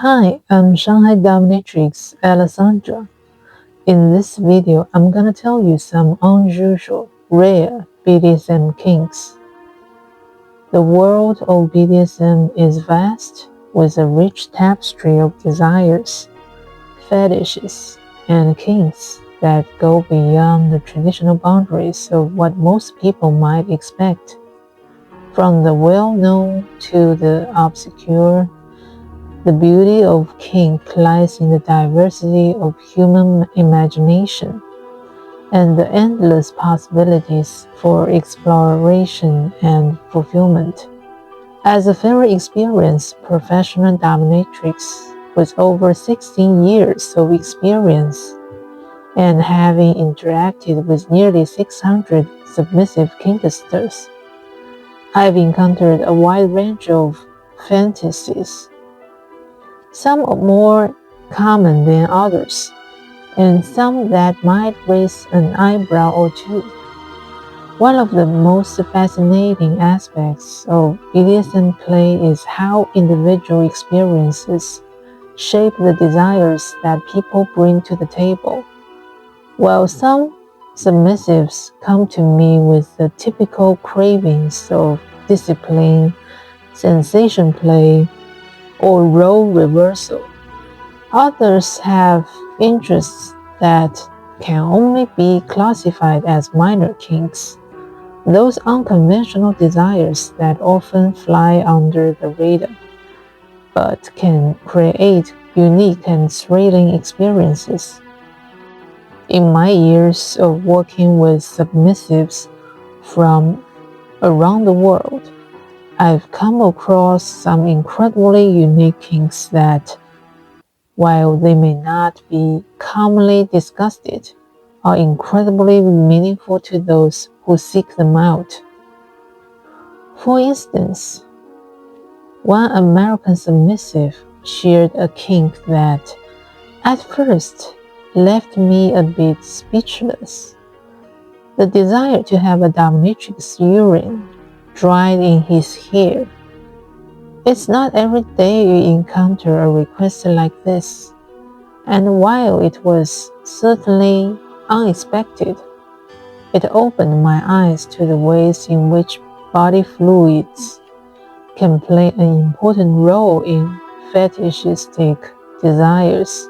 Hi, I'm Shanghai Dominatrix Alessandra. In this video, I'm gonna tell you some unusual, rare BDSM kinks. The world of BDSM is vast, with a rich tapestry of desires, fetishes, and kinks that go beyond the traditional boundaries of what most people might expect. From the well-known to the obscure, the beauty of kink lies in the diversity of human imagination and the endless possibilities for exploration and fulfillment. As a very experienced professional dominatrix with over 16 years of experience and having interacted with nearly 600 submissive kinksters, I've encountered a wide range of fantasies, some more common than others, and some that might raise an eyebrow or two. One of the most fascinating aspects of BDSM play is how individual experiences shape the desires that people bring to the table. While some submissives come to me with the typical cravings of discipline, sensation play, or role reversal, others have interests that can only be classified as minor kinks, those unconventional desires that often fly under the radar, but can create unique and thrilling experiences. In my years of working with submissives from around the world, I've come across some incredibly unique kinks that, while they may not be commonly discussed, are incredibly meaningful to those who seek them out. For instance, one American submissive shared a kink that, at first, left me a bit speechless. The desire to have a dominatrix urine dried in his hair. It's not every day you encounter a request like this, and while it was certainly unexpected, it opened my eyes to the ways in which body fluids can play an important role in fetishistic desires.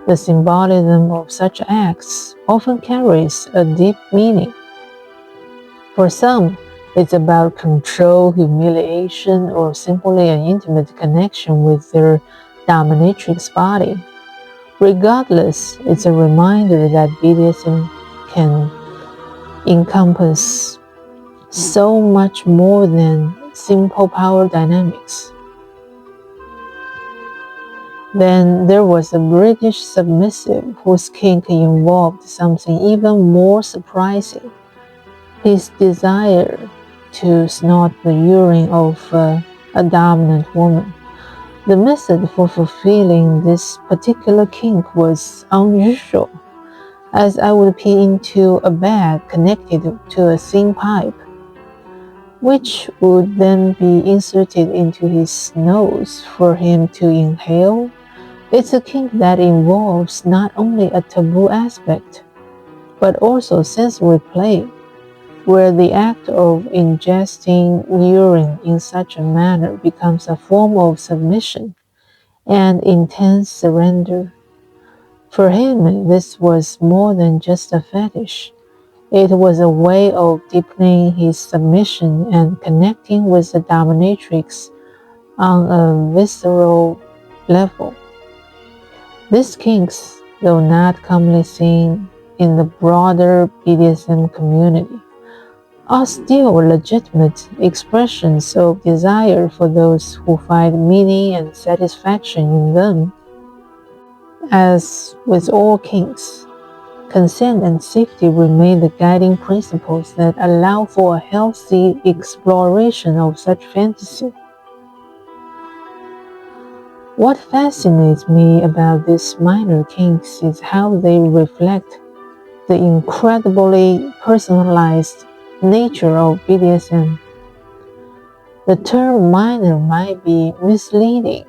The symbolism of such acts often carries a deep meaning. For some, it's about control, humiliation, or simply an intimate connection with their dominatrix body. Regardless, it's a reminder that BDSM can encompass so much more than simple power dynamics. Then there was a British submissive whose kink involved something even more surprising: his desire to snort the urine of a dominant woman. The method for fulfilling this particular kink was unusual, as I would pee into a bag connected to a thin pipe, which would then be inserted into his nose for him to inhale. It's a kink that involves not only a taboo aspect, but also sensory play, where the act of ingesting urine in such a manner becomes a form of submission and intense surrender. For him, this was more than just a fetish. It was a way of deepening his submission and connecting with the dominatrix on a visceral level. These kinks, though not commonly seen in the broader BDSM community, are still legitimate expressions of desire for those who find meaning and satisfaction in them. As with all kinks, consent and safety remain the guiding principles that allow for a healthy exploration of such fantasy. What fascinates me about these minor kinks is how they reflect the incredibly personalized nature of BDSM. The term minor might be misleading,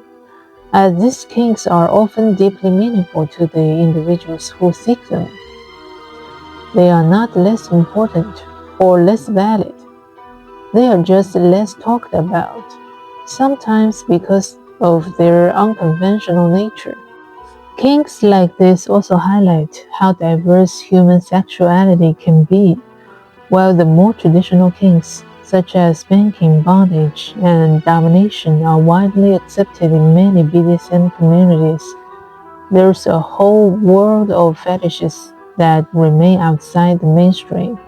as these kinks are often deeply meaningful to the individuals who seek them. They are not less important or less valid. They are just less talked about, sometimes because of their unconventional nature. Kinks like this also highlight how diverse human sexuality can be. While the more traditional kinks, such as spanking, bondage, and domination, are widely accepted in many BDSM communities, there's a whole world of fetishes that remain outside the mainstream,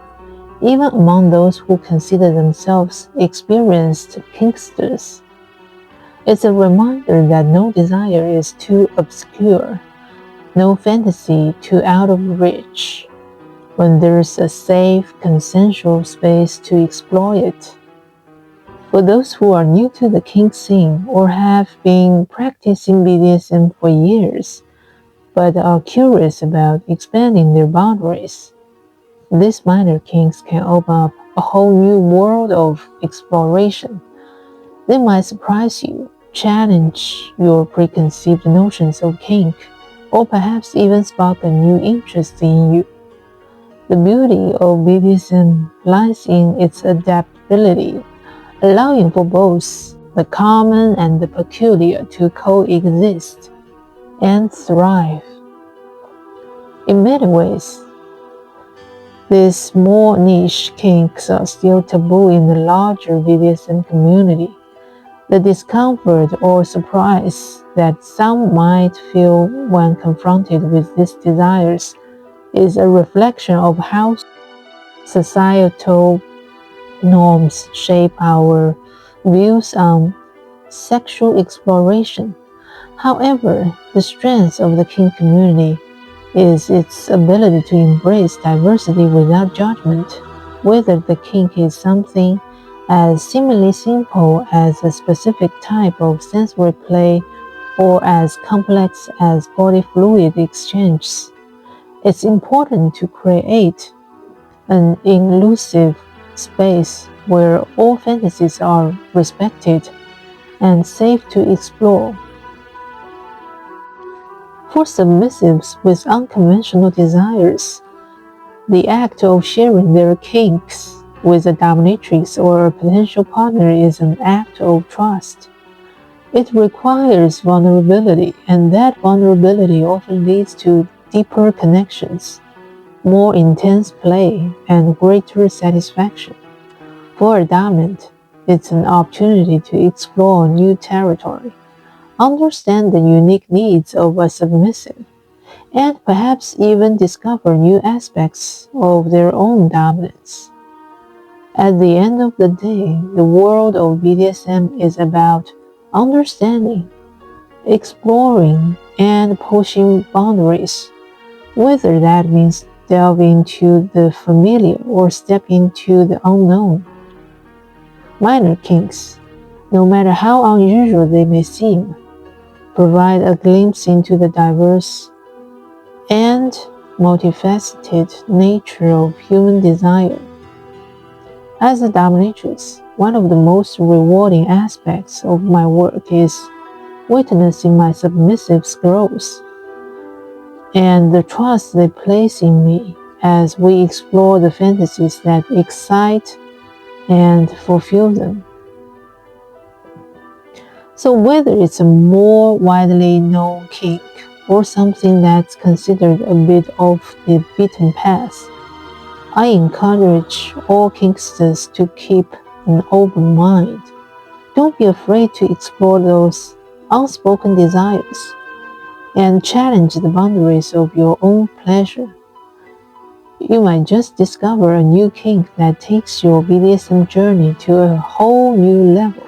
even among those who consider themselves experienced kinksters. It's a reminder that no desire is too obscure, no fantasy too out of reach, when there's a safe, consensual space to explore it. For those who are new to the kink scene or have been practicing BDSM for years, but are curious about expanding their boundaries, these minor kinks can open up a whole new world of exploration. They might surprise you, challenge your preconceived notions of kink, or perhaps even spark a new interest in you. The beauty of BDSM lies in its adaptability, allowing for both the common and the peculiar to coexist and thrive. In many ways, these more niche kinks are still taboo in the larger BDSM community. The discomfort or surprise that some might feel when confronted with these desires is a reflection of how societal norms shape our views on sexual exploration. However, the strength of the kink community is its ability to embrace diversity without judgment, whether the kink is something as seemingly simple as a specific type of sensory play or as complex as body fluid exchanges. It's important to create an inclusive space where all fantasies are respected and safe to explore. For submissives with unconventional desires, the act of sharing their kinks with a dominatrix or a potential partner is an act of trust. It requires vulnerability, and that vulnerability often leads to deeper connections, more intense play, and greater satisfaction. For a dominant, it's an opportunity to explore new territory, understand the unique needs of a submissive, and perhaps even discover new aspects of their own dominance. At the end of the day, the world of BDSM is about understanding, exploring, and pushing boundaries, whether that means delve into the familiar or step into the unknown. Minor kinks, no matter how unusual they may seem, provide a glimpse into the diverse and multifaceted nature of human desire. As a dominatrix, one of the most rewarding aspects of my work is witnessing my submissives' growth and the trust they place in me as we explore the fantasies that excite and fulfill them. So whether it's a more widely known kink or something that's considered a bit off the beaten path, I encourage all kinksters to keep an open mind. Don't be afraid to explore those unspoken desires and challenge the boundaries of your own pleasure. You might just discover a new kink that takes your BDSM journey to a whole new level.